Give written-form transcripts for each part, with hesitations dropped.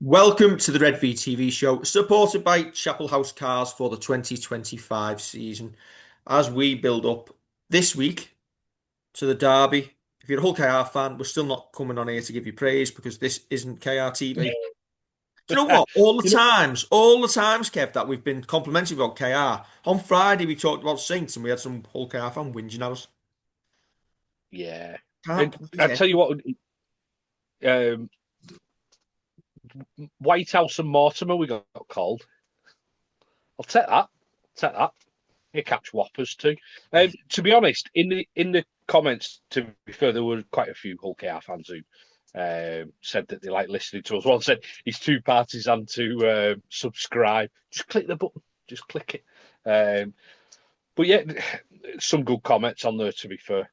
Welcome to the Redvee TV Show, supported by Chapel House Cars for the 2025 season. As we build up this week to the derby, if you're a Hull KR fan, we're still not coming on here to give you praise because this isn't KR TV. Do you know what? You know, All the times, Kev, that we've been complimentary about KR. On Friday, we talked about Saints and we had some Hull KR fan whinging at us. yeah. Can't And believe I it. tell you what, um, Whitehouse and Mortimer, we got called. I'll take that. Take that. You catch whoppers too. To be honest, in the comments, to be fair, there were quite a few Hull KR fans who said that they like listening to us. One said it's two parties and to subscribe. Just click the button. Just click it. But yeah, some good comments on there. To be fair,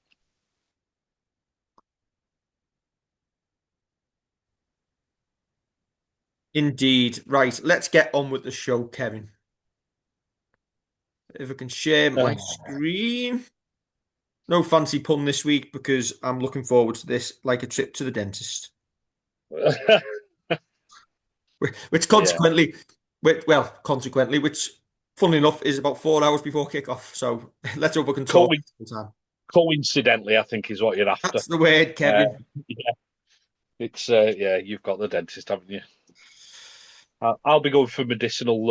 Indeed. Right, let's get on with the show, Kevin. If I can share my screen. No fancy pun this week because I'm looking forward to this like a trip to the dentist. Which yeah. consequently, which funnily enough is about 4 hours before kickoff. So let's hope we can talk Co- in time. Coincidentally, I think is what you're after. That's the word, Uh, Kevin. yeah, it's yeah, you've got the dentist, haven't you? I'll be going for medicinal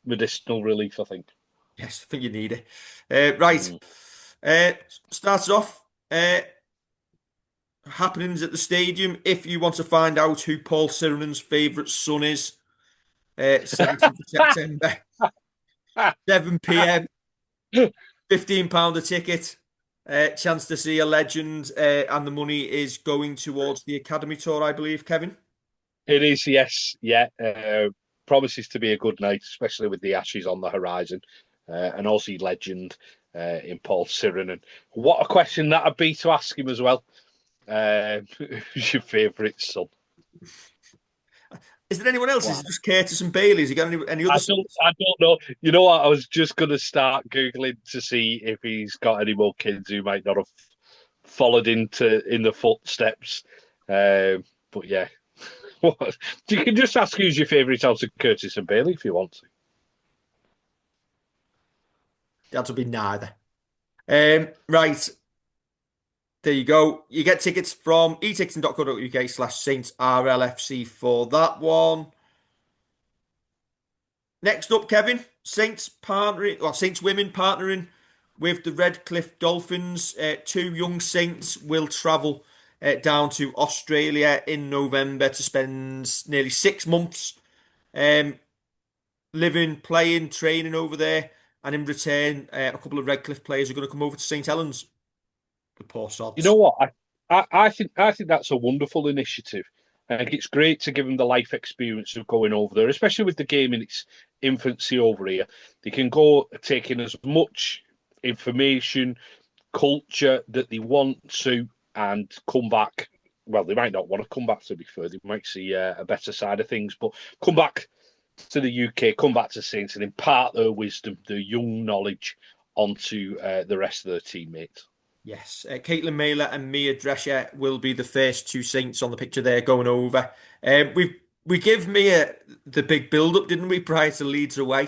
relief, I think. Yes, I think you need it. Right. Mm. Uh, Starts off. Happenings at the stadium. If you want to find out who Paul Sirenen's favourite son is, 17th of September, 7 p.m. £15 a ticket. Chance to see a legend, and the money is going towards the Academy Tour, I believe, Kevin. It is, yes, yeah. Promises to be a good night, especially with the Ashes on the horizon, and Aussie legend in Paul Siren. And what a question that'd be to ask him as well. Who's your favourite son? Is there anyone else? Is Wow. it just Curtis and Bailey? Has he got any other sons? I don't know. You know what? I was just going to start googling to see if he's got any more kids who might not have followed in the footsteps. But yeah, you can just ask who's your favourite out of Curtis and Bailey if you want to. That will be neither. Right, there you go. You get tickets from eticketing.co.uk/Saints RLFC for that one. Next up, Kevin, Saints women partnering with the Redcliffe Dolphins. Two young Saints will travel down to Australia in November to spend nearly 6 months um, living, playing, training over there. And in return, a couple of Redcliffe players are going to come over to St Helens. The poor You know sods. what? I think that's a wonderful initiative. I think it's great to give them the life experience of going over there, especially with the game in its infancy over here. They can go take in as much information, culture that they want to, and come back. Well, they might not want to come back, to be fair. They might see a better side of things, but come back to the UK, come back to Saints, and impart their wisdom, their young knowledge onto the rest of their teammates. Yes, Caitlin Mailer and Mia Drescher will be the first two Saints on the picture there going over. We give Mia the big build-up, didn't we, prior to Leeds away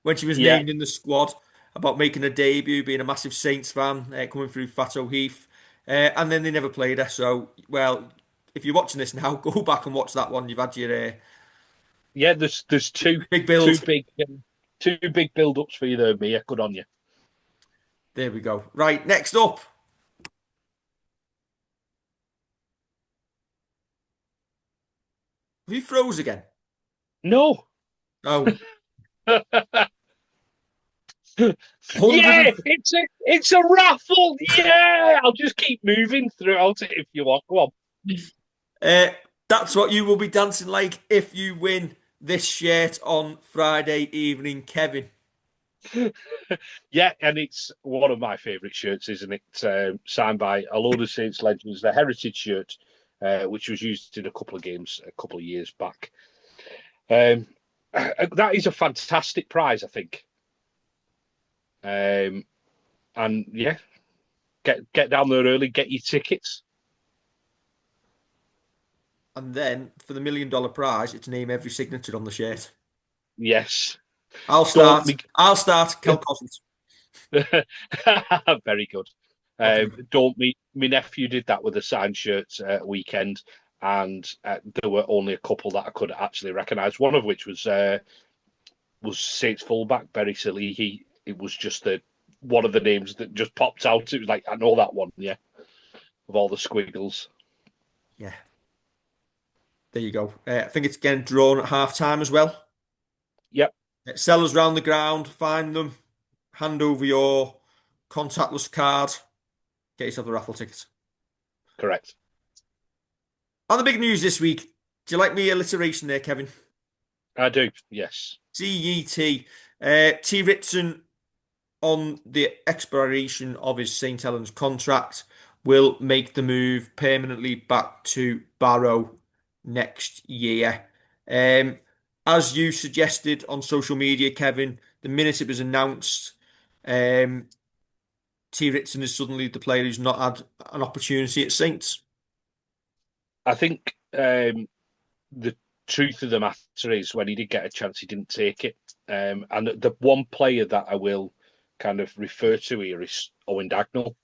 when she was Yeah, named in the squad about making a debut, being a massive Saints fan, coming through Fat O'Heath, and then they never played her. So, well, if you're watching this now, go back and watch that one. You've had your yeah. There's two big two build. big two big build ups for you there, Mia. Good on you. There we go. Right, next up. Have you froze again? No. Oh, Yeah, 100. it's a raffle. Yeah, I'll just keep moving throughout it if you want. Go Uh, that's what you will be dancing like if you win this shirt on Friday evening, Kevin. on. Yeah, and it's one of my favourite shirts, isn't it? Signed by a load of Saints legends, the heritage shirt, which was used in a couple of games a couple of years back. Um, that is a fantastic prize, I think. Um, and yeah, get down there early, get your tickets. And then for the $1 million prize, it's name every signature on the shirt. Yes. I'll Don't start. me. I'll start. Kel Cosset. Very good. Okay. Don't me. My nephew did that with the signed shirts weekend, and there were only a couple that I could actually recognise. One of which was Saints fullback Berry Silly. It was just one of the names that just popped out. It was like, I know that one, yeah, of all the squiggles. Yeah. There you go. I think it's getting drawn at half time as well. Yep, Sellers round the ground, find them, hand over your contactless card, get yourself a raffle ticket. correct. On the big news this week, do you like me alliteration there, Kevin? I do, yes. TET. Tee Ritson, on the expiration of his St. Helens contract, will make the move permanently back to Barrow next year. Um, as you suggested on social media, Kevin, the minute it was announced, um, Tee Ritson is suddenly the player who's not had an opportunity at Saints. I think the truth of the matter is when he did get a chance, he didn't take it. And the one player that I will kind of refer to here is Owen Dagnall.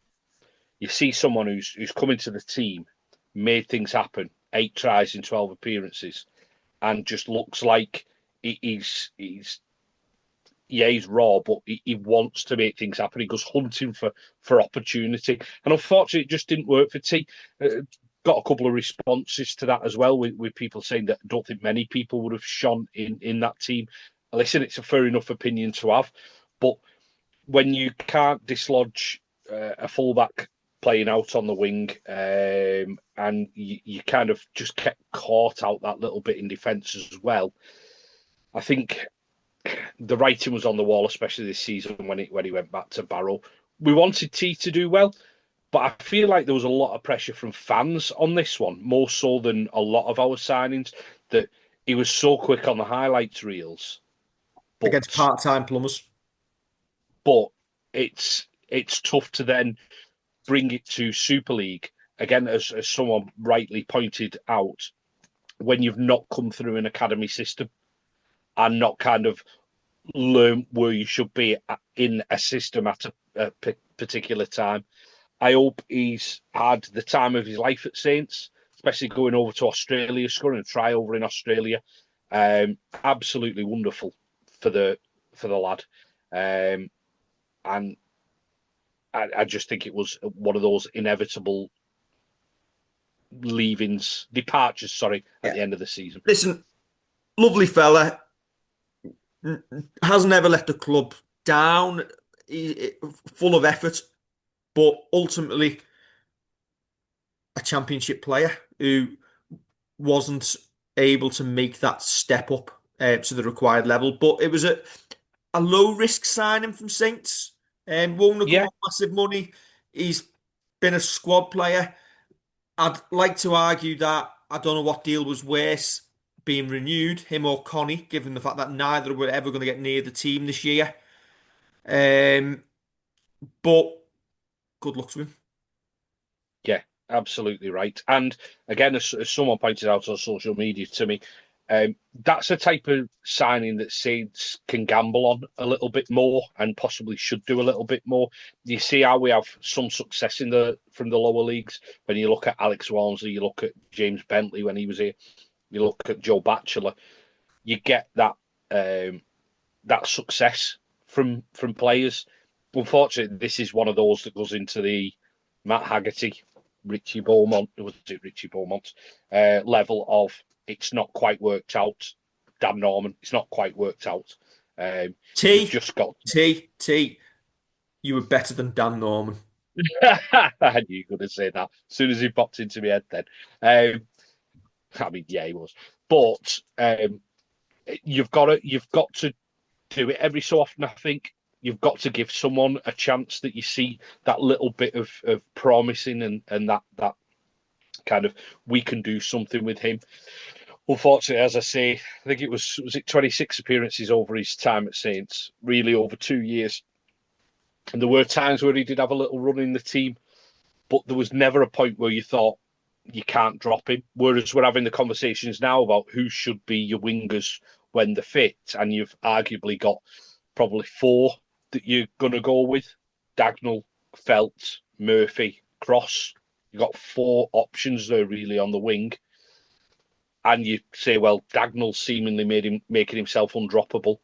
You see someone who's come into the team, made things happen, 8 tries in 12 appearances, and just looks like he's yeah, he's raw, but he wants to make things happen. He goes hunting for opportunity, and unfortunately, it just didn't work for T. Got a couple of responses to that as well, with people saying that I don't think many people would have shone in that team. Listen, it's a fair enough opinion to have, but when you can't dislodge a fullback playing out on the wing, and you kind of just get caught out that little bit in defence as well, I think the writing was on the wall, especially this season when he went back to Barrow. We wanted T to do well, but I feel like there was a lot of pressure from fans on this one, more so than a lot of our signings. That he was so quick on the highlights reels, Against but part-time plumbers. but it's tough to then bring it to Super League again, as someone rightly pointed out, when you've not come through an academy system and not kind of learn where you should be in a system at a particular time. I hope he's had the time of his life at Saints, especially going over to Australia, scoring a try over in Australia. Absolutely wonderful for the lad, and I just think it was one of those inevitable departures. Sorry, at Yeah. the end of the season. Listen, lovely fella, hasn't ever let the club down, full of effort, but ultimately a championship player who wasn't able to make that step up to the required level. But it was a low risk signing from Saints. Won't have come Yeah, on massive money. He's been a squad player. I'd like to argue that I don't know what deal was worse, being renewed, him or Connie, given the fact that neither were ever going to get near the team this year. Um, but good luck to him. yeah, absolutely right. And again, as someone pointed out on social media to me, that's a type of signing that Saints can gamble on a little bit more and possibly should do a little bit more. You see how we have some success from the lower leagues. When you look at Alex Walmsley, you look at James Bentley when he was here, you look at Joe Batchelor, you get that success from players. Unfortunately, this is one of those that goes into the Matt Haggerty, Richie Beaumont, was it Richie Beaumont level of it's not quite worked out. Dan Norman, it's not quite worked out. You've T, just got. T, you were better than Dan Norman. I knew you were going to say that as soon as he popped into my head. Then, I mean, yeah, he was. But you've got to do it every so often. I think you've got to give someone a chance that you see that little bit of promising and that kind of we can do something with him. Unfortunately, as I say, I think was it 26 appearances over his time at Saints, really over 2 years. And there were times where he did have a little run in the team, but there was never a point where you thought you can't drop him. Whereas we're having the conversations now about who should be your wingers when they're fit, and you've arguably got probably four that you're going to go with: Dagnall, Felt, Murphy, Cross. You've got four options there really on the wing, and you say, well, Dagnall seemingly making himself undroppable.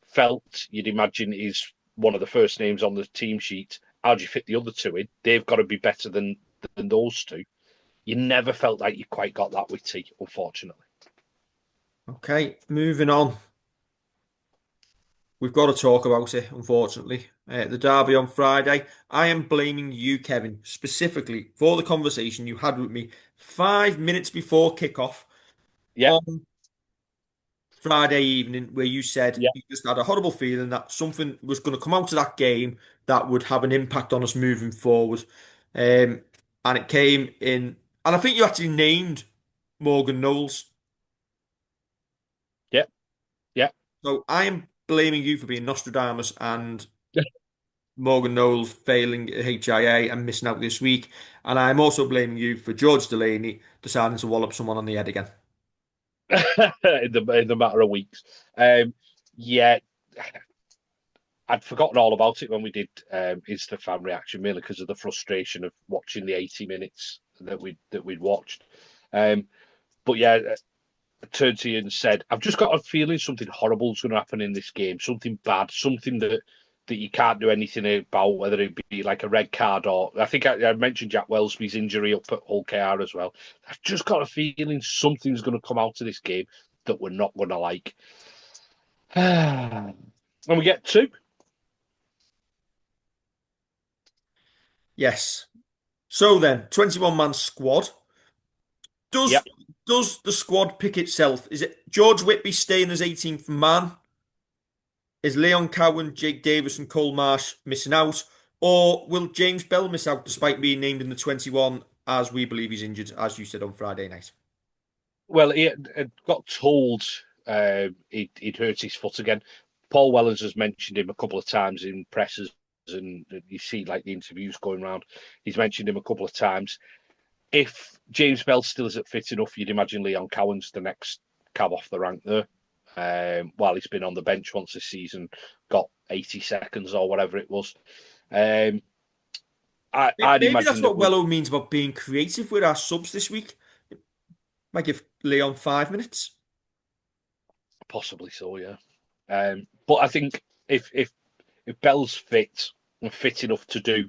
Felt, you'd imagine, is one of the first names on the team sheet. How do you fit the other two in? They've got to be better than those two. You never felt like you quite got that with T, unfortunately. Okay, moving on. We've got to talk about it, unfortunately. The derby on Friday. I am blaming you, Kevin, specifically for the conversation you had with me 5 minutes before kickoff Yeah, on Friday evening, where you said yeah. you just had a horrible feeling that something was going to come out of that game that would have an impact on us moving forward. And it came in, and I think you actually named Morgan Knowles. Yeah, yeah. So I am blaming you for being Nostradamus and Morgan Knowles failing at HIA and missing out this week. And I'm also blaming you for George Delaney deciding to wallop someone on the head again. In the matter of weeks. Yeah, I'd forgotten all about it when we did Insta fan reaction, mainly because of the frustration of watching the 80 minutes that we'd watched. But yeah, I turned to you and said, I've just got a feeling something horrible is going to happen in this game, something bad, something that you can't do anything about, whether it be like a red card or I think I mentioned Jack Wellesby's injury up at Hull KR as well. I've just got a feeling something's going to come out of this game that we're not going to like. And we get two. Yes. So then, 21-man squad. Does Yeah. does the squad pick itself? Is it George Whitby staying as 18th man? Is Leon Cowan, Jake Davis, and Cole Marsh missing out? Or will James Bell miss out despite being named in the 21 as we believe he's injured, as you said on Friday night? Well, he had got told he'd hurt his foot again. Paul Wellens has mentioned him a couple of times in presses, and you see like the interviews going around. He's mentioned him a couple of times. If James Bell still isn't fit enough, you'd imagine Leon Cowan's the next cab off the rank there. While he's been on the bench once this season, got 80 seconds or whatever it was. Um, I'd Maybe imagine that's that what we Wello means about being creative with our subs this week. Might give Leon 5 minutes. possibly so, yeah. But I think if Bell's fit and fit enough to do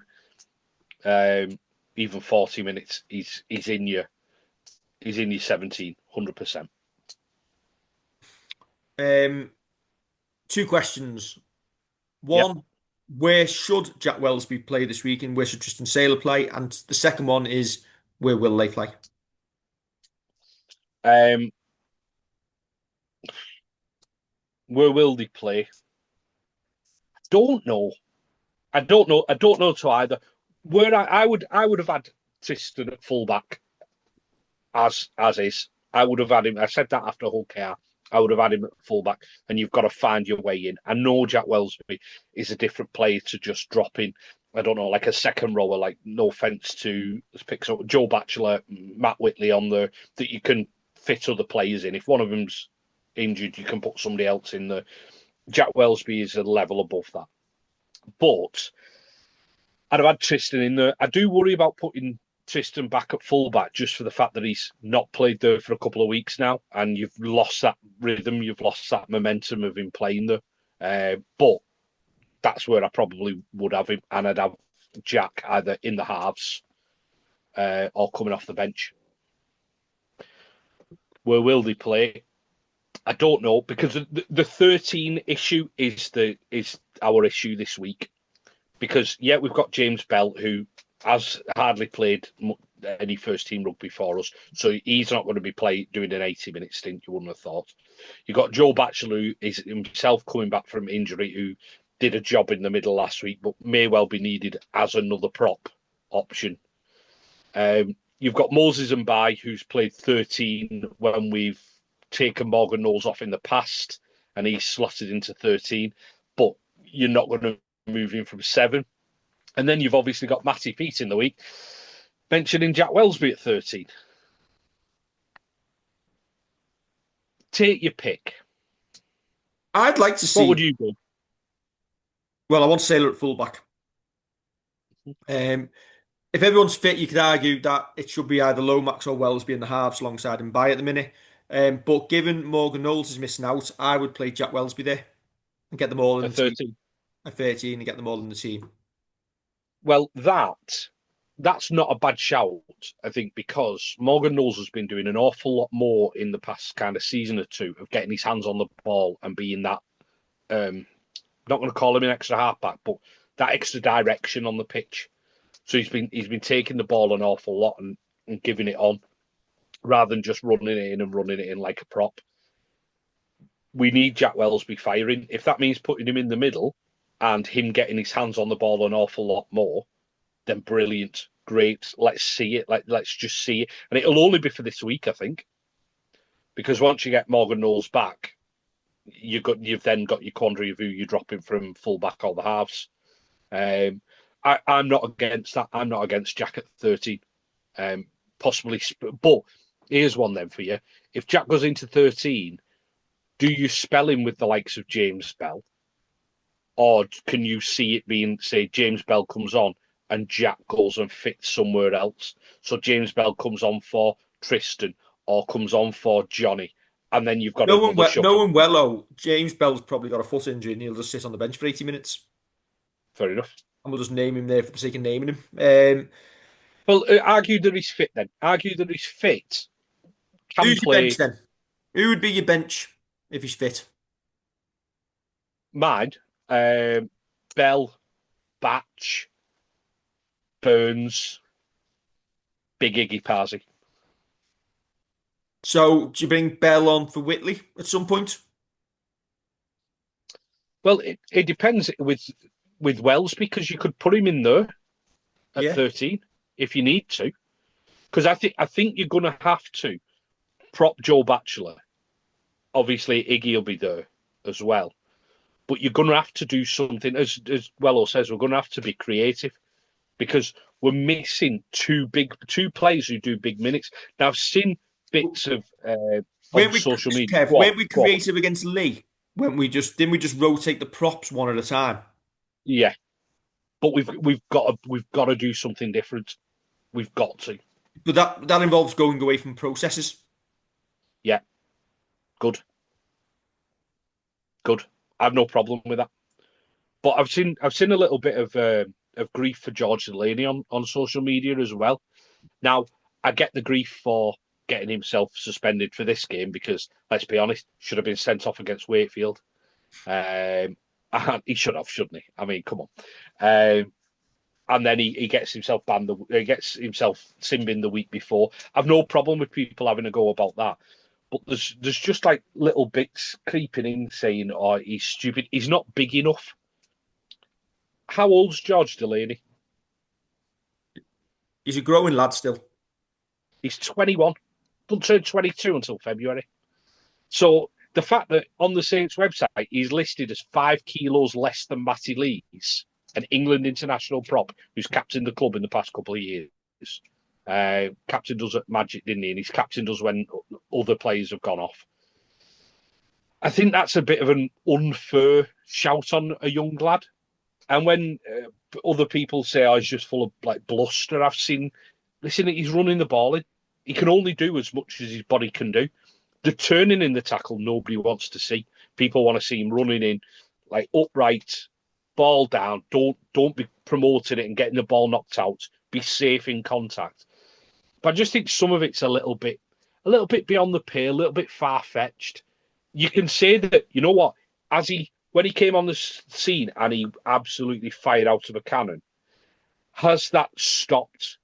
even 40 minutes, he's in your 17, 100%. Two questions. Yep. One, where should Jack Wellesby play this week and where should Tristan Saylor play? And the second one is, where will they play? Um, where will they play? Don't know. I don't know. I don't know to either. Where I would have had Tristan at fullback as is. I would have had him. I said that after Hull KR. I would have had him at fullback, and you've got to find your way in. I know Jack Wellesby is a different player to just dropping. I don't know, like a second rower. Like no offense to picks up Joe Batchelor, Matt Whitley on there that you can fit other players in. If one of them's injured, you can put somebody else in there. Jack Wellesby is a level above that, but I'd have had Tristan in there. I do worry about putting Tristan back at fullback just for the fact that he's not played there for a couple of weeks now, and you've lost that rhythm, you've lost that momentum of him playing there. But that's where I probably would have him, and I'd have Jack either in the halves or coming off the bench. Where will they play? I don't know, because the 13 issue is our issue this week. Because yeah, we've got James Bell, who has hardly played any first team rugby for us, so he's not going to be doing an 80-minute stint. You wouldn't have thought. You've got Joe Batchelor, who is himself coming back from injury, who did a job in the middle last week, but may well be needed as another prop option. You've got Moses and who's played 13 when we've taken Morgan Knowles off in the past, and he's slotted into 13, but you're not going to move him from 7. And then you've obviously got Matty Peat in the week. Mentioning Jack Wellsby at 13. Take your pick. I'd like to What would see. you do? Well, I want Sailor at fullback. Um, if everyone's fit, you could argue that it should be either Lomax or Wellsby in the halves alongside him by at the minute. But given Morgan Knowles is missing out, I would play Jack Wellsby there and get them all in At the team 13. at 13 and get them all in the team. Well, that's not a bad shout, I think, because Morgan Knowles has been doing an awful lot more in the past kind of season or two of getting his hands on the ball and being that not going to call him an extra halfback, but that extra direction on the pitch. So he's been taking the ball an awful lot and giving it on rather than just running it in and running it in like a prop. We need Jack Wellsby firing. If that means putting him in the middle and him getting his hands on the ball an awful lot more, then brilliant, great. Let's see it. Let's just see it, and it'll only be for this week, I think, because once you get Morgan Knowles back, you've then got your quandary of who you're dropping from fullback or the halves. I'm not against that. I'm not against Jack at 13. Possibly, but here's one then for you. If Jack goes into 13, do you spell him with the likes of James Bell? Or can you see it being, say, James Bell comes on and Jack goes and fits somewhere else? So James Bell comes on for Tristan or comes on for Johnny, and then you've got another shuffle. Knowing Wello, James Bell's probably got a foot injury and he'll just sit on the bench for 80 minutes. Fair enough. And we'll just name him there for the sake of naming him. Well, argue that he's fit then. Argue that he's fit, can Who's your bench play. then? Who would be your bench if he's fit? Mine, Bell, Batch, Burns, Big Iggy Parsi. So do you bring Bell on for Whitley at some point? Well, it depends with Wells because you could put him in there at Yeah. 13 if you need to. Because I think you're going to have to prop Joe Batchelor. Obviously, Iggy will be there as well. But you're going to have to do something, as Wello says, we're going to have to be creative because we're missing two players who do big minutes. Now, I've seen bits of on social media. Kev, Go on, weren't we go on. creative against Lee? When we just didn't we just rotate the props one at a time? Yeah, but we've got to do something different. We've got to. But that involves going away from processes. Yeah, good. Good. I have no problem with that. But I've seen a little bit of grief for George Delaney on social media as well. Now, I get the grief for getting himself suspended for this game because, let's be honest, should have been sent off against Wakefield. And he should have, shouldn't he? I mean, come on. And then he gets himself banned. He gets himself simbing the week before. I've no problem with people having a go about that. But there's just like little bits creeping in saying, "Oh, he's stupid. He's not big enough." How old's George Delaney? He's a growing lad still. He's 21. Doesn't turn 22 until February. So the fact that on the Saints website he's listed as 5 kilos less than Matty Lees, an England international prop who's captained the club in the past couple of years. Captain does at Magic, didn't he? And he's captained us when other players have gone off. I think that's a bit of an unfair shout on a young lad. And when other people say, "Oh, he's just full of like bluster," I've seen. Listen, he's running the ball in. He can only do as much as his body can do. The turning in the tackle, nobody wants to see. People want to see him running in, like upright, ball down. Don't be promoting it and getting the ball knocked out. Be safe in contact. But I just think some of it's a little bit beyond the pale, a little bit far fetched. You can say that, you know what, when he came on the scene and he absolutely fired out of a cannon, has that stopped?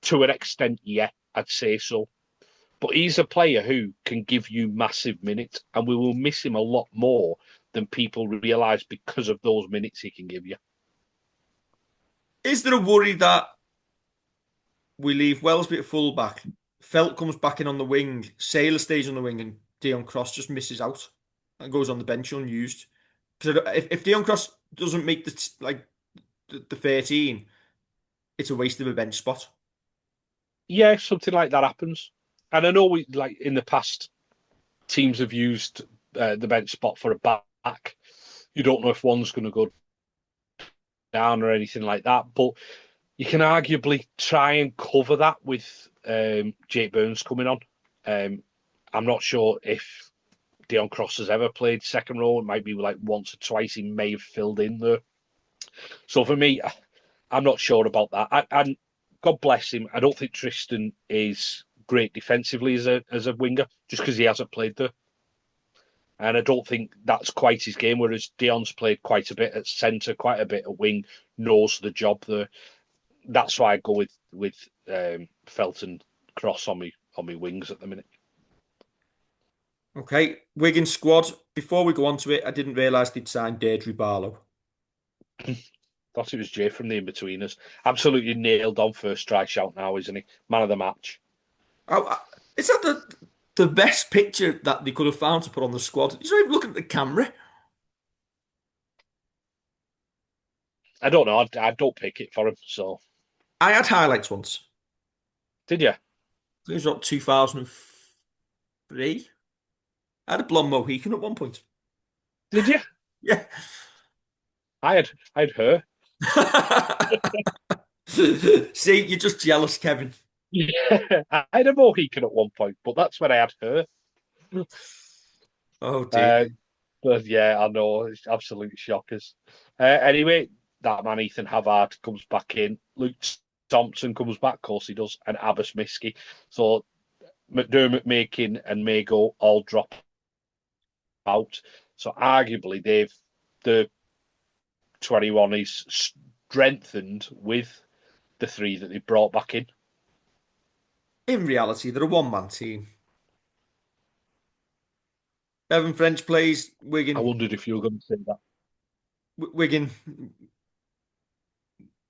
To an extent, yeah, I'd say so. But he's a player who can give you massive minutes, and we will miss him a lot more than people realise because of those minutes he can give you. Is there a worry that we leave Wellsby at fullback, Felt comes back in on the wing, Sailor stays on the wing, and Dion Cross just misses out and goes on the bench unused? Because if Dion Cross doesn't make the 13, it's a waste of a bench spot. yeah, something like that happens. And I know we like in the past teams have used the bench spot for a back. You don't know if one's going to go down or anything like that, but you can arguably try and cover that with Jake Burns coming on. I'm not sure if Dion Cross has ever played second row. It might be like once or twice he may have filled in there. So for me, I'm not sure about that. And God bless him. I don't think Tristan is great defensively as a winger just because he hasn't played there. And I don't think that's quite his game. Whereas Dion's played quite a bit at centre, quite a bit at wing, knows the job there. That's why I go with Felton Cross on me wings at the minute. Okay, Wigan squad. Before we go on to it, I didn't realise they'd signed Deirdre Barlow. Thought it was Jay from the In-Betweeners. Absolutely nailed on first strike shout now, isn't he? Man of the match. Is that the best picture that they could have found to put on the squad? He's not even looking at the camera. I don't know. I don't pick it for him. So I had highlights once. did you? It was about 2003. I had a blonde Mohican at one point. Did you? Yeah. I had her. See, you're just jealous, Kevin. Yeah, I had a Mohican at one point, but that's when I had her. Oh dear. Uh, but yeah, I know it's absolute shockers. Anyway, that man Ethan Havard comes back in. Luke Thompson comes back, of course he does, and Abbas Miski. So McDermott, Makin, and Mago all drop out. So arguably, the 21 is strengthened with the three that they brought back in. In reality, they're a one-man team. Bevan French plays I Wigan. wondered if you were going to say that. Wigan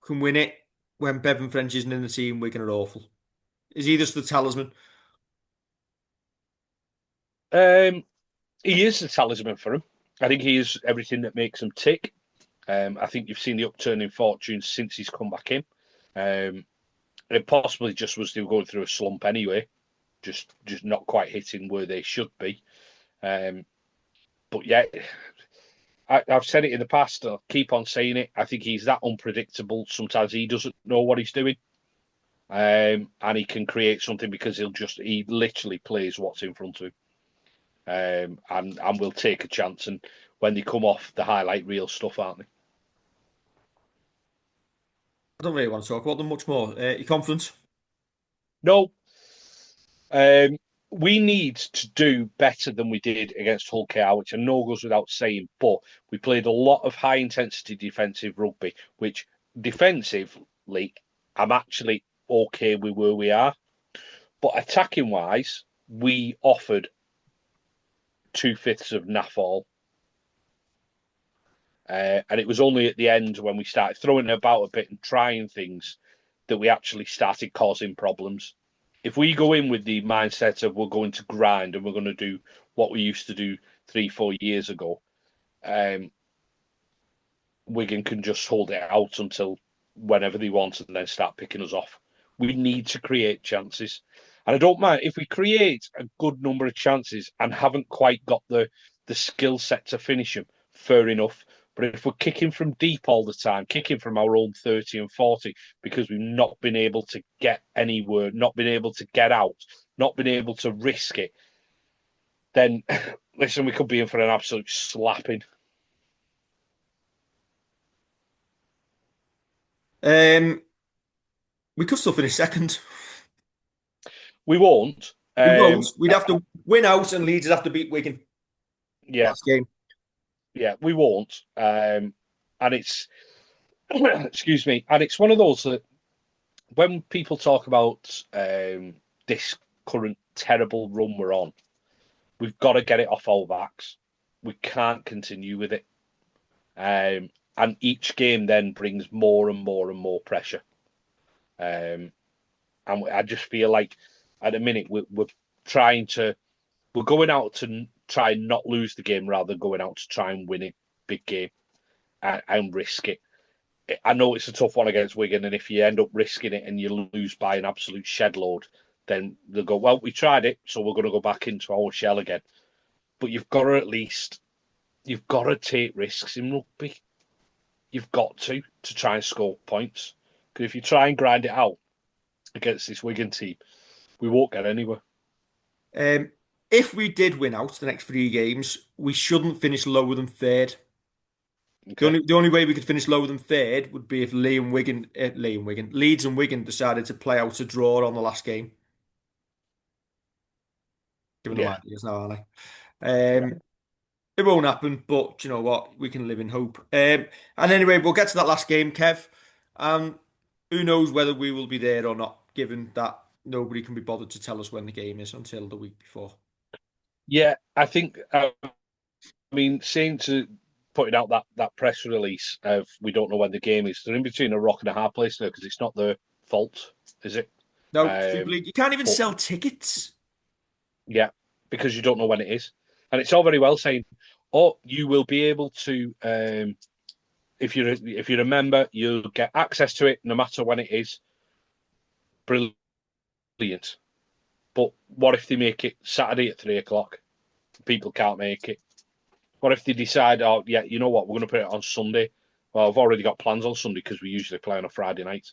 can win it when Bevan French isn't in the team. Wigan are awful. Is he just the talisman? Um, he is the talisman for him. I think he is everything that makes him tick. I think you've seen the upturn in fortune since he's come back in. It possibly just was they were going through a slump anyway, just not quite hitting where they should be. But yeah, I've said it in the past. I'll keep on saying it. I think he's that unpredictable. Sometimes he doesn't know what he's doing, and he can create something because he literally plays what's in front of him, and will take a chance. And when they come off the highlight reel stuff, aren't they? I don't really want to talk about them much more. You confident? No, we need to do better than we did against Hull KR, which I know goes without saying, but we played a lot of high intensity defensive rugby, which defensively, I'm actually okay with where we are. But attacking wise, we offered 2/5 of Nafall. And it was only at the end when we started throwing it about a bit and trying things that we actually started causing problems. If we go in with the mindset of we're going to grind and we're going to do what we used to do 3-4 years ago, Wigan can just hold it out until whenever they want and then start picking us off. We need to create chances. And I don't mind if we create a good number of chances and haven't quite got the skill set to finish them, fair enough. But if we're kicking from deep all the time, kicking from our own 30 and 40 because we've not been able to get anywhere, not been able to get out, not been able to risk it, then listen, we could be in for an absolute slapping. Um, we could still finish second. We won't. We won't. We'd have to win out, and Leeds would have to beat Wigan Yeah, last game. yeah, we won't. And it's excuse me, and it's one of those that when people talk about this current terrible run we're on, we've got to get it off our backs. We can't continue with it. And each game then brings more and more and more pressure. And I just feel like at the minute we're going out to try and not lose the game rather than going out to try and win a big game and risk it. I know it's a tough one against Wigan, and if you end up risking it and you lose by an absolute shed load, then they'll go, well, we tried it, so we're going to go back into our shell again. But you've got to take risks in rugby. You've got to try and score points. Because if you try and grind it out against this Wigan team, we won't get anywhere. Um, if we did win out the next 3 games, we shouldn't finish lower than third. Okay. The only way we could finish lower than third would be if Leeds and Wigan decided to play out a draw on the last game. Giving them Yeah. ideas now, aren't Yeah. it won't happen, but you know what? We can live in hope. And anyway, we'll get to that last game, Kev. Who knows whether we will be there or not, given that nobody can be bothered to tell us when the game is until the week before. Yeah, I think. I mean, seeing to putting out that press release of we don't know when the game is, they're in between a rock and a hard place now because it's not their fault, is it? No, Um, simply, you can't even but sell tickets. yeah, because you don't know when it is, and it's all very well saying, "Oh, you will be able to, if you're a member, you'll get access to it no matter when it is." Brilliant. But what if they make it Saturday at 3 o'clock? People can't make it. What if they decide, oh yeah, you know what, we're going to put it on Sunday? Well, I've already got plans on Sunday because we usually play on a Friday night.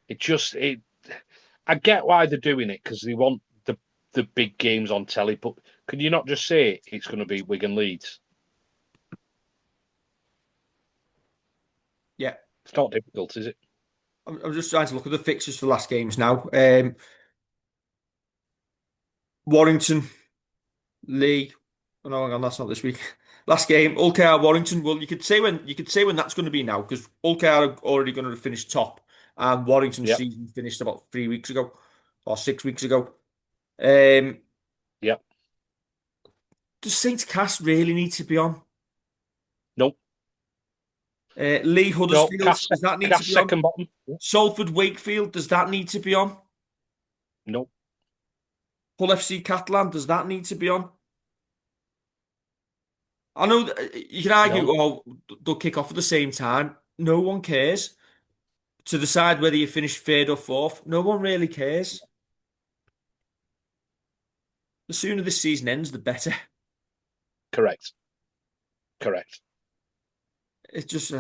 It. I get why they're doing it because they want the big games on telly, but can you not just say it's going to be Wigan Leeds? Yeah, It's not difficult, is it? I'm just trying to look at the fixtures for the last games now. Warrington, Lee. Oh, no, hang on, that's not this week. Last game, Ulker Warrington. Well, you could say when that's going to be now because Ulker are already going to finish top, and Warrington's Yeah, season finished about 3 weeks ago or 6 weeks ago. Um, yeah. does Saint Cass really need to be on? No, Lee no. Huddersfield, does that need to Cast be on? second bottom. Salford Wakefield, does that need to be on? No, Hull FC Catalan, does that need to be on? I know that you can argue, no. oh, they'll kick off at the same time. No one cares. To decide whether you finish third or fourth, no one really cares. The sooner this season ends, the better. Correct, correct. It's just.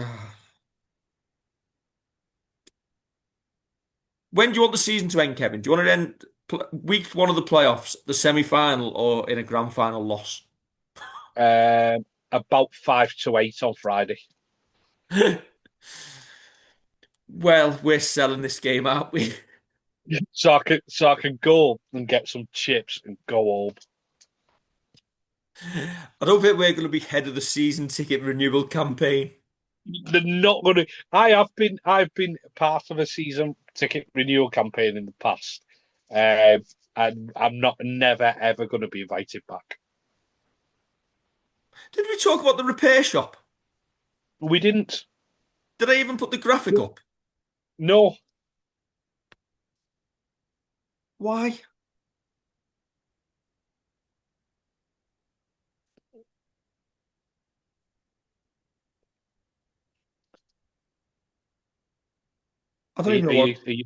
When do you want the season to end, Kevin? Do you want it to end week one of the playoffs, the semi-final, or in a grand final loss? About 5 to 8 on Friday. Well, we're selling this game, aren't we? So I can go and get some chips and go home. I don't think we're going to be head of the season ticket renewal campaign. They're not going to. I've been part of a season ticket renewal campaign in the past, and I'm not never ever going to be invited back. Did we talk about the repair shop? We didn't. Did I even put the graphic up? No, Why? I are don't you, even know are what. you are you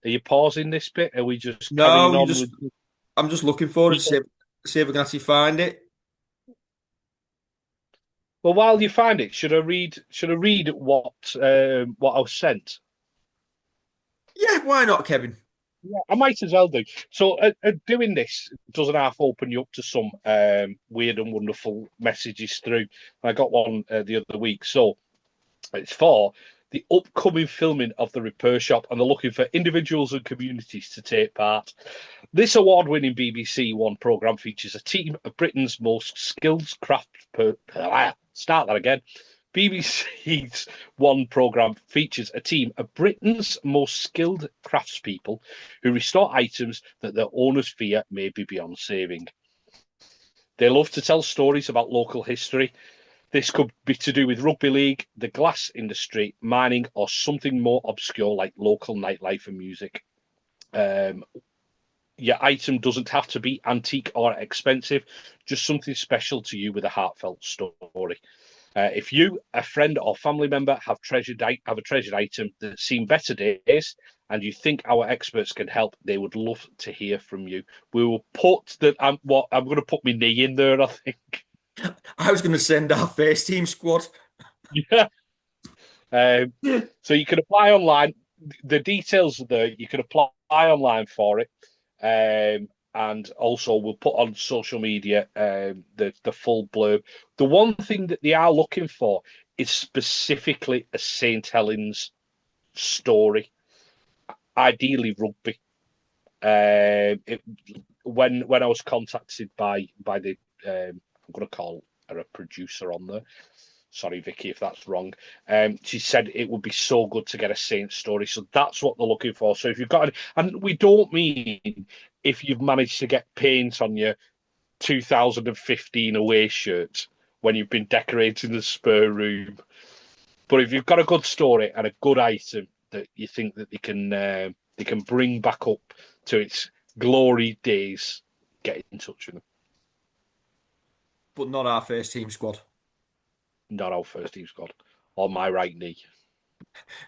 are you pausing this bit? Are we just No, carrying you on just. with? I'm just looking for it to see if I can actually find it. Well, while you find it, should I read? Should I read what I was sent? Yeah, why not, Kevin? Yeah, I might as well do. So, doing this doesn't half open you up to some weird and wonderful messages through. I got one the other week. So, it's for the upcoming filming of the Repair Shop, and they're looking for individuals and communities to take part. This award-winning BBC One programme features a team of Britain's most skilled start that again. BBC's One programme features a team of Britain's most skilled craftspeople who restore items that their owners fear may be beyond saving. They love to tell stories about local history. This could be to do with rugby league, the glass industry, mining, or something more obscure like local nightlife and music. Your item doesn't have to be antique or expensive, just something special to you with a heartfelt story. If you, a friend or family member have a treasured item that's seen better days, and you think our experts can help, they would love to hear from you. We will put that. I'm going to put my knee in there. I think. I was going to send our first team squad. Yeah. So you can apply online. The details are there. You can apply online for it. And also we'll put on social media the full blurb. The one thing that they are looking for is specifically a St. Helens story, ideally rugby. It, when I was contacted by the I'm going to call her a producer on there. Sorry, Vicky, if that's wrong. She said it would be so good to get a Saints story. So that's what they're looking for. So if you've got, and we don't mean if you've managed to get paint on your 2015 away shirt when you've been decorating the spare room, but if you've got a good story and a good item that you think that they can bring back up to its glory days, get in touch with them. But not our first team squad. Not our first team squad on my right knee.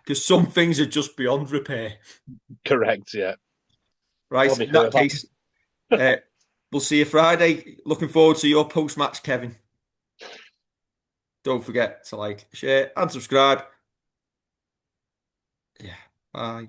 Because some things are just beyond repair. Correct, yeah. Right, Let me in hear that that. case, we'll see you Friday. Looking forward to your post-match, Kevin. Don't forget to like, share, and subscribe. Yeah, bye.